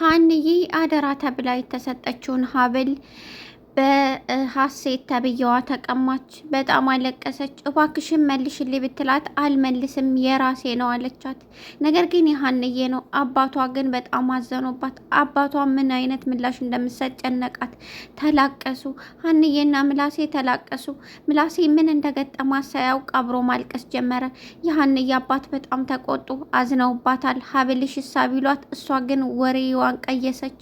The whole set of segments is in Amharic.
ሀንዬ አደራ ተብላ የተሰጠችውን ሀብል በሀሴት ተብዬዋ ተቀማች። በጣም አለቀሰች። እባክሽን መልሽልኝ ብትላት አልመልስም የራሴ ነው አለቻት። ነገር ግን የሀንዬ ነው። አባቷ ግን በጣም አዘኖባት። አባቷ ምን አይነት ምላሽ እንደምትሰጥ ጨነቃት። ተላቀሱ። ሀንዬና ምላሴ ተላቀሱ። ምላሴ ምን እንደገጠማት ሳያውቅ አብሮ ማልቀስ ጀመረ። የሀንዬ አባት በጣም ተቆጡ። አዝነውባታል። ሀብልሽ እሳ ቢሏት እሷ ግን ወሬዋን ቀየሰች።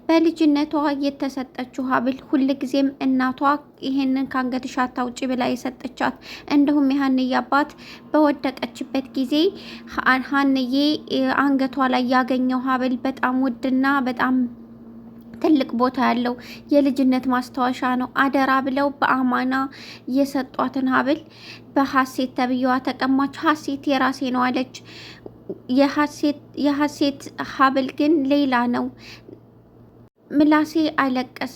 በልጅነቷ የተሰጠችው ሀብል ሁልጊዜም እናቷ ይሄንን ከአንገትሽ አታውጪ ብላ የሰጠቻት። እንዲሁም የሀንዬ አባት በወደቀችበት ጊዜ ሀንዬ አንገቷ ላይ ያገኘው ሀብል በጣም ውድና በጣም ትልቅ ቦታ ያለው የልጅነት ማስታወሻ ነው። አደራ ብለው በአማና የሰጧትን ሀብል በሀሴት ተብዬዋ ተቀማች። ሀሴት የራሴ ነው አለች። የሀሴት ሀብል ግን ሌላ ነው። ምላሴ አለቀሰ።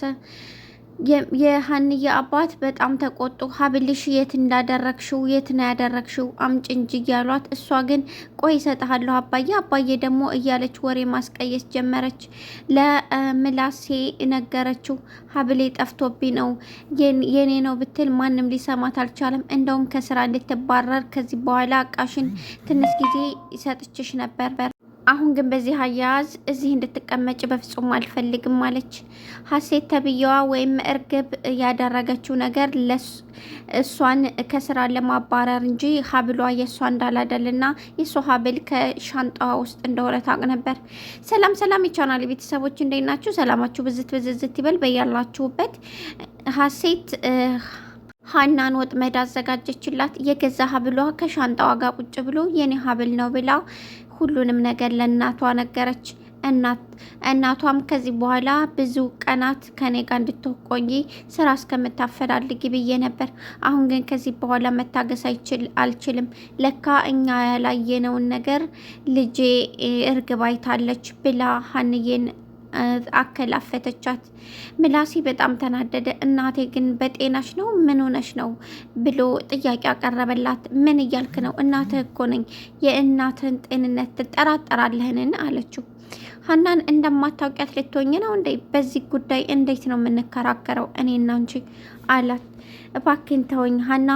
የሀንዬ አባት በጣም ተቆጡ። ሀብልሽ የት እንዳደረግሽው? የት ነው ያደረግሽው? አምጪ እንጂ እያሏት፣ እሷ ግን ቆይ እሰጥሃለሁ አባዬ፣ አባዬ ደግሞ እያለች ወሬ ማስቀየስ ጀመረች። ለምላሴ ነገረችው። ሀብሌ ጠፍቶብኝ ነው የኔ ነው ብትል ማንም ሊሰማት አልቻለም። እንደውም ከስራ እንድትባረር ከዚህ በኋላ እቃሽን ትንሽ ጊዜ ይሰጥችሽ ነበር። አሁን ግን በዚህ አያያዝ እዚህ እንድትቀመጭ በፍጹም አልፈልግም አለች። ሀሴት ተብዬዋ ወይም እርግብ ያደረገችው ነገር እሷን ከስራ ለማባረር እንጂ ሀብሏ የእሷ እንዳላደልና የእሷ ሀብል ከሻንጣዋ ውስጥ እንደሆነ ታውቅ ነበር። ሰላም ሰላም የቻናል ቤተሰቦች እንዴት ናችሁ? ሰላማችሁ ብዝት ይበል በያላችሁበት። ሀሴት ሀናን ወጥመድ አዘጋጀችላት። የገዛ ሀብሏ ከሻንጣዋ ጋር ቁጭ ብሎ የኔ ሀብል ነው ብላ ሁሉንም ነገር ለእናቷ ነገረች። እናቷም ከዚህ በኋላ ብዙ ቀናት ከኔ ጋር እንድትቆይ ስራ እስከምታፈላልጊ ብዬ ነበር። አሁን ግን ከዚህ በኋላ መታገስ አልችልም። ለካ እኛ ያላየነውን ነገር ልጄ እርግብ አይታለች ብላ ሀንዬን አከላፈተቻት። ምላሴ በጣም ተናደደ። እናቴ ግን በጤናሽ ነው? ምን ሆነሽ ነው ብሎ ጥያቄ አቀረበላት። ምን እያልክ ነው? እናትህ እኮ ነኝ። የእናትህን ጤንነት ትጠራጠራለህን? አለችው። ሀናን እንደማታውቂያት ልትሆኝ ነው እንዴ? በዚህ ጉዳይ እንዴት ነው የምንከራከረው እኔና አንቺ አላት። እባክን ተወኝ። ሀና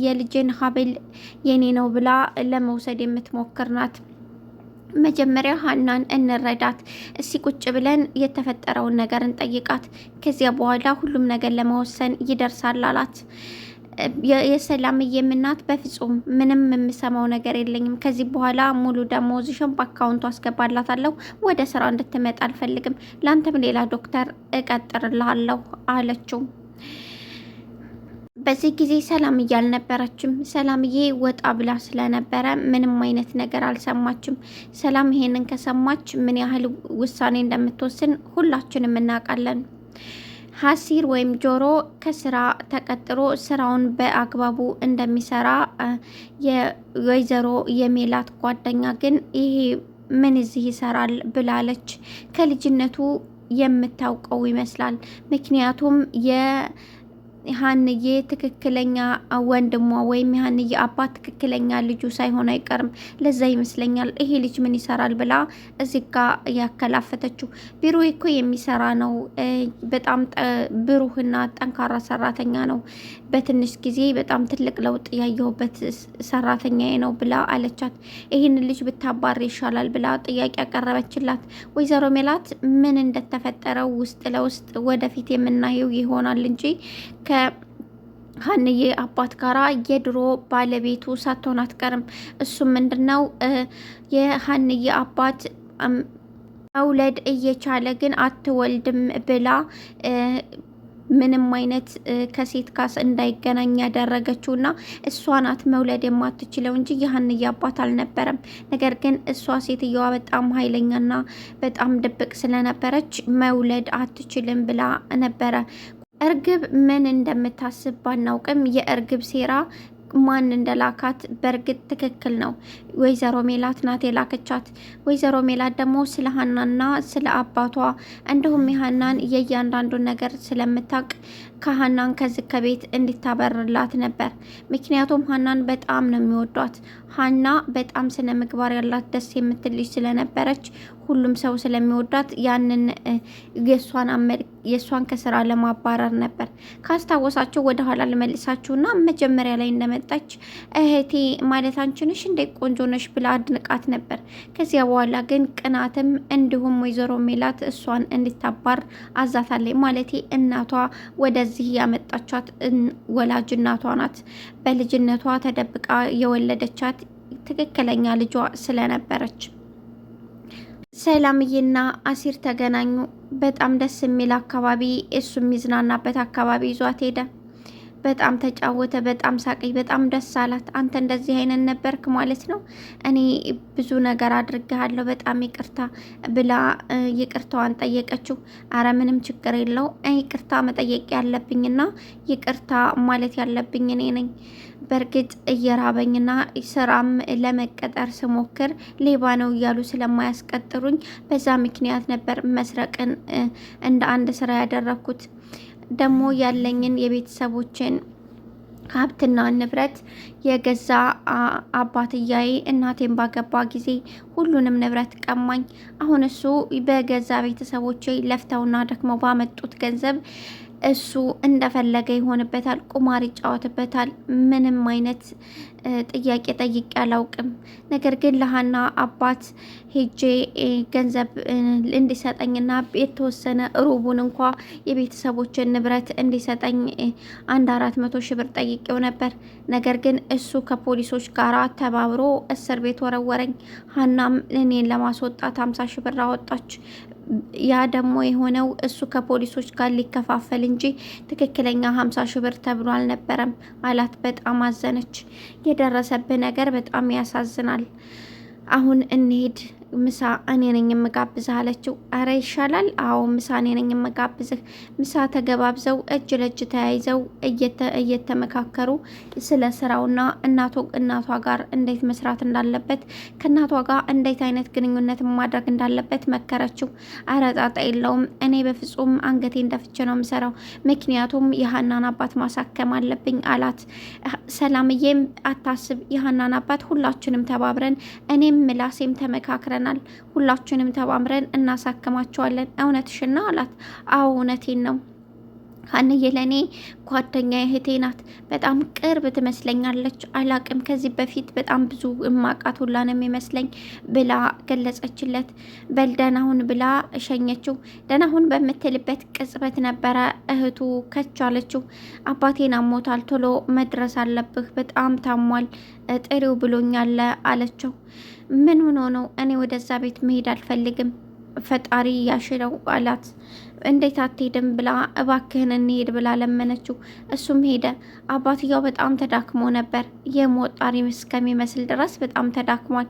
የልጄን ሀብል የኔ ነው ብላ ለመውሰድ የምትሞክር ናት። መጀመሪያ ሀናን እንረዳት። እስቲ ቁጭ ብለን የተፈጠረውን ነገር እንጠይቃት። ከዚያ በኋላ ሁሉም ነገር ለመወሰን ይደርሳል አላት። የሰላምዬም እናት በፍጹም ምንም የምሰማው ነገር የለኝም። ከዚህ በኋላ ሙሉ ደሞዝሽን በአካውንቱ አስገባላታለሁ። ወደ ስራ እንድትመጣ አልፈልግም። ለአንተም ሌላ ዶክተር እቀጥርልሃለሁ አለችው። በዚህ ጊዜ ሰላምዬ አልነበረችም። ሰላምዬ ወጣ ብላ ስለነበረ ምንም አይነት ነገር አልሰማችም። ሰላም ይሄንን ከሰማች ምን ያህል ውሳኔ እንደምትወስን ሁላችንም እናውቃለን። ሀሲር ወይም ጆሮ ከስራ ተቀጥሮ ስራውን በአግባቡ እንደሚሰራ የወይዘሮ የሜላት ጓደኛ ግን ይሄ ምን እዚህ ይሰራል ብላለች። ከልጅነቱ የምታውቀው ይመስላል። ምክንያቱም ሀንዬ ትክክለኛ ወንድሟ ወይም የሀንዬ አባት ትክክለኛ ልጁ ሳይሆን አይቀርም። ለዛ ይመስለኛል ይሄ ልጅ ምን ይሰራል ብላ እዚህ ጋ ያከላፈተችው። ቢሮ እኮ የሚሰራ ነው። በጣም ብሩህና ጠንካራ ሰራተኛ ነው። በትንሽ ጊዜ በጣም ትልቅ ለውጥ ያየሁበት ሰራተኛ ነው ብላ አለቻት። ይህን ልጅ ብታባር ይሻላል ብላ ጥያቄ ያቀረበችላት። ወይዘሮ ሜላት ምን እንደተፈጠረው ውስጥ ለውስጥ ወደፊት የምናየው ይሆናል እንጂ ከሀንዬ አባት ጋራ የድሮ ባለቤቱ ሳትሆን አትቀርም። እሱም ምንድነው የሀንዬ አባት መውለድ እየቻለ ግን አትወልድም ብላ ምንም አይነት ከሴት ጋር እንዳይገናኝ ያደረገችውና እሷ ናት መውለድ የማትችለው እንጂ የሀንዬ አባት አልነበረም። ነገር ግን እሷ ሴትየዋ በጣም ኃይለኛና በጣም ድብቅ ስለነበረች መውለድ አትችልም ብላ ነበረ። እርግብ ምን እንደምታስብ ባናውቅም የእርግብ ሴራ ማን እንደላካት በእርግጥ ትክክል ነው። ወይዘሮ ሜላት ናት የላከቻት። ወይዘሮ ሜላት ደግሞ ስለ ሀናና ስለ አባቷ እንዲሁም የሀናን የእያንዳንዱን ነገር ስለምታውቅ ከሀናን ከዚህ ከቤት እንድታበርላት ነበር። ምክንያቱም ሀናን በጣም ነው የሚወዷት። ሀና በጣም ስነ ምግባር ያላት ደስ የምትል ልጅ ስለነበረች ሁሉም ሰው ስለሚወዳት ያንን የእሷን ከስራ ለማባረር ነበር። ካስታወሳችሁ ወደ ኋላ ልመልሳችሁና መጀመሪያ ላይ እንደመጣች እህቴ ማለት አንቺ ነሽ እንደ ቆንጆ ነሽ ብላ አድንቃት ነበር። ከዚያ በኋላ ግን ቅናትም እንዲሁም ወይዘሮ ሜላት እሷን እንድታባር አዛታለች። ማለቴ እናቷ ወደዚህ ያመጣቻት ወላጅ እናቷ ናት። በልጅነቷ ተደብቃ የወለደቻት ትክክለኛ ልጇ ስለነበረች። ሰላምዬና አሲር ተገናኙ። በጣም ደስ የሚል አካባቢ፣ እሱ የሚዝናናበት አካባቢ ይዟት ሄደ። በጣም ተጫወተ፣ በጣም ሳቀኝ፣ በጣም ደስ አላት። አንተ እንደዚህ አይነት ነበርክ ማለት ነው? እኔ ብዙ ነገር አድርጌሃለሁ፣ በጣም ይቅርታ ብላ ይቅርታዋን ጠየቀችው። አረ ምንም ችግር የለው፣ ይቅርታ መጠየቅ ያለብኝና ይቅርታ ማለት ያለብኝ እኔ ነኝ። በእርግጥ እየራበኝና ስራም ለመቀጠር ስሞክር ሌባ ነው እያሉ ስለማያስቀጥሩኝ በዛ ምክንያት ነበር መስረቅን እንደ አንድ ስራ ያደረኩት። ደግሞ ያለኝን የቤተሰቦችን ሀብትና ንብረት የገዛ አባትያዬ እናቴን ባገባ ጊዜ ሁሉንም ንብረት ቀማኝ። አሁን እሱ በገዛ ቤተሰቦቼ ለፍተውና ደክመው ባመጡት ገንዘብ እሱ እንደፈለገ ይሆንበታል፣ ቁማር ይጫወትበታል። ምንም አይነት ጥያቄ ጠይቄ አላውቅም። ነገር ግን ለሀና አባት ሄጄ ገንዘብ እንዲሰጠኝና የተወሰነ ሩቡን እንኳ የቤተሰቦችን ንብረት እንዲሰጠኝ 400,000 ብር ጠይቄው ነበር። ነገር ግን እሱ ከፖሊሶች ጋር ተባብሮ እስር ቤት ወረወረኝ። ሀናም እኔን ለማስወጣት 50,000 ብር አወጣች። ያ ደግሞ የሆነው እሱ ከፖሊሶች ጋር ሊከፋፈል እንጂ ትክክለኛ 50,000 ብር ተብሎ አልነበረም አላት። በጣም አዘነች። የደረሰብህ ነገር በጣም ያሳዝናል። አሁን እንሂድ፣ ምሳ እኔ ነኝ የምጋብዝህ አለችው። አረ ይሻላል። አዎ ምሳ እኔ ነኝ የምጋብዝህ። ምሳ ተገባብዘው እጅ ለእጅ ተያይዘው እየተመካከሩ ስለ ስራውና እናቷ ጋር እንዴት መስራት እንዳለበት ከእናቷ ጋር እንዴት አይነት ግንኙነት ማድረግ እንዳለበት መከረችው። አረ ጣጣ የለውም፣ እኔ በፍጹም አንገቴን ደፍቼ ነው የምሰራው፣ ምክንያቱም የሀናን አባት ማሳከም አለብኝ አላት። ሰላምዬም አታስብ፣ የሀናን አባት ሁላችንም ተባብረን እኔም ምላሴም ተመካክረን ሁላችንም ተባምረን እናሳክማቸዋለን። እውነትሽን ነው አላት። አዎ እውነቴን ነው። ሀንዬ ለእኔ ጓደኛ እህቴ ናት። በጣም ቅርብ ትመስለኛለች። አላቅም ከዚህ በፊት በጣም ብዙ እማቃት ሁላ ነው የሚመስለኝ ብላ ገለጸችለት። በል ደህና ሁን ብላ እሸኘችው። ደህና ሁን በምትልበት ቅጽበት ነበረ እህቱ ከቻለችው። አባቴን አሞታል፣ ቶሎ መድረስ አለብህ፣ በጣም ታሟል፣ ጥሪው ብሎኛል አለችው። ምን ሆኖ ነው? እኔ ወደዛ ቤት መሄድ አልፈልግም፣ ፈጣሪ ያሽለው አላት። እንዴት አትሄድም ብላ እባክህን እንሄድ ብላ ለመነችው። እሱም ሄደ። አባትየው በጣም ተዳክሞ ነበር፣ የሞት ጣሪ እስከሚመስል ድረስ በጣም ተዳክሟል።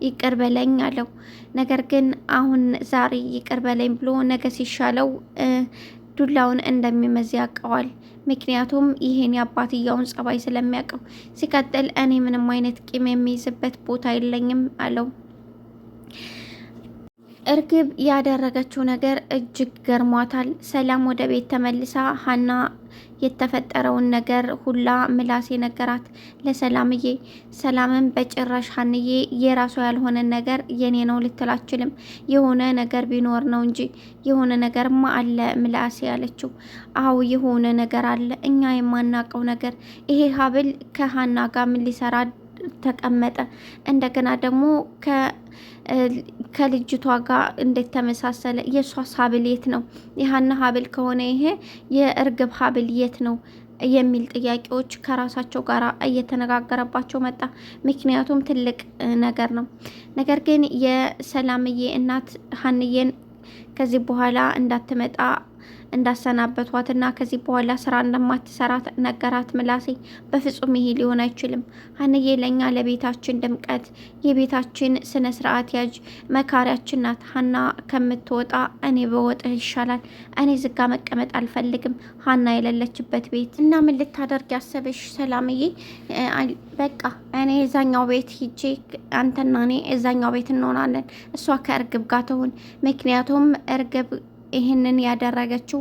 ይቅር በለኝ አለው። ነገር ግን አሁን ዛሬ ይቅር በለኝ ብሎ ነገ ሲሻለው ዱላውን እንደሚመዝ ያውቀዋል። ምክንያቱም ይሄን የአባትየውን ጸባይ ስለሚያውቀው። ሲቀጥል እኔ ምንም አይነት ቂም የሚይዝበት ቦታ የለኝም አለው። እርግብ ያደረገችው ነገር እጅግ ገርሟታል። ሰላም ወደ ቤት ተመልሳ ሀና የተፈጠረውን ነገር ሁላ ምላሴ ነገራት ለሰላምዬ። ሰላምን በጭራሽ ሀንዬ የራሷ ያልሆነ ነገር የኔ ነው ልትል አትችልም። የሆነ ነገር ቢኖር ነው እንጂ የሆነ ነገርማ አለ ምላሴ ያለችው። አዎ የሆነ ነገር አለ፣ እኛ የማናውቀው ነገር። ይሄ ሀብል ከሀና ጋር ምን ሊሰራ ተቀመጠ? እንደገና ደግሞ ከልጅቷ ጋር እንዴት ተመሳሰለ? የእሷስ ሀብል የት ነው? የሀና ሀብል ከሆነ ይሄ የእርግብ ሀብል የት ነው የሚል ጥያቄዎች ከራሳቸው ጋር እየተነጋገረባቸው መጣ። ምክንያቱም ትልቅ ነገር ነው። ነገር ግን የሰላምዬ እናት ሀንዬን ከዚህ በኋላ እንዳትመጣ እንዳሰናበቷትና ከዚህ በኋላ ስራ እንደማትሰራ ነገራት ምላሴ። በፍጹም ይሄ ሊሆን አይችልም። ሀንዬ ለኛ ለቤታችን ድምቀት፣ የቤታችን ስነ ስርዓት ያጅ መካሪያችን ናት። ሀና ከምትወጣ እኔ በወጥ ይሻላል። እኔ ዝጋ መቀመጥ አልፈልግም ሀና የሌለችበት ቤት። እና ምን ልታደርግ ያሰበሽ ሰላምዬ? በቃ እኔ እዛኛው ቤት ሂጄ አንተና እኔ እዛኛው ቤት እንሆናለን። እሷ ከእርግብ ጋር ትሁን። ምክንያቱም እርግብ ይህንን ያደረገችው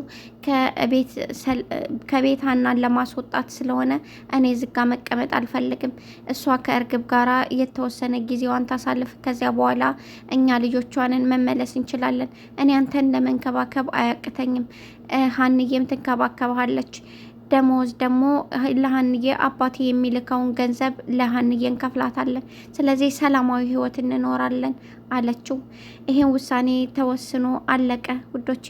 ከቤት ሀናን ለማስወጣት ስለሆነ እኔ ዝጋ መቀመጥ አልፈልግም። እሷ ከእርግብ ጋራ የተወሰነ ጊዜዋን ታሳልፍ። ከዚያ በኋላ እኛ ልጆቿንን መመለስ እንችላለን። እኔ አንተን ለመንከባከብ አያቅተኝም። ሀንዬም ትንከባከብሃለች። ደሞዝ ደግሞ ለሀንዬ አባቴ የሚልከውን ገንዘብ ለሀንዬ እንከፍላታለን። ስለዚህ ሰላማዊ ህይወት እንኖራለን አለችው። ይሄን ውሳኔ ተወስኖ አለቀ ውዶቼ።